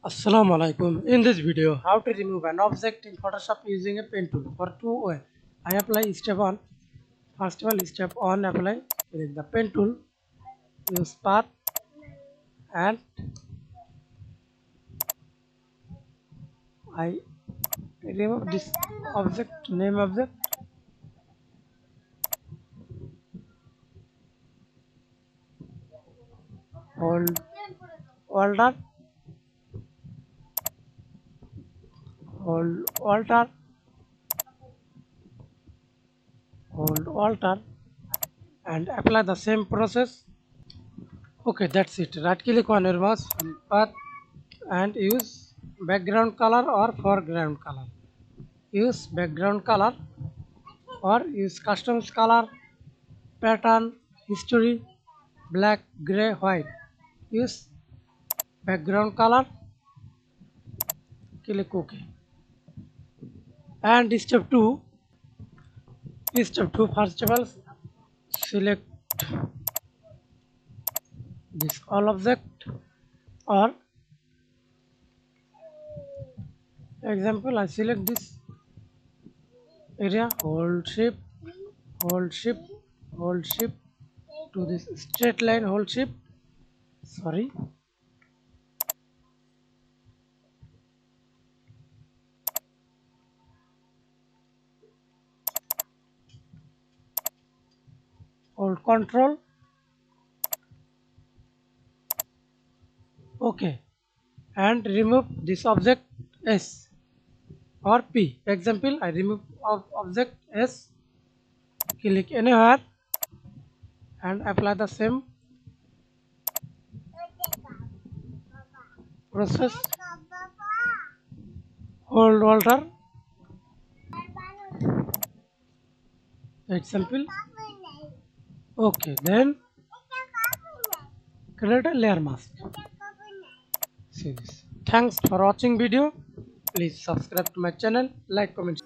Assalamu alaikum. In this video, how to remove an object in Photoshop using a pen tool. For two ways, I apply step 1. First of all, step 1 apply with the pen tool. Use path and I remove this object, name object. Hold alter, hold alter, hold alter, and apply the same process. Okay, that's it. Right click on your mouse and path and use background color or foreground color. Use background color or use customs color, pattern, history, black, gray, white. Use background color, click OK. And step 2 first of all select this all object, or example I select this area, hold shift, hold shift, hold shift to this straight line, hold shift, sorry, hold control, OK, and remove this object S or P. Example, I remove object S, click anywhere and apply the same process, hold alter, that's simple. OK, then create a layer mask. See this. Thanks for watching video. Please subscribe to my channel, like, comment.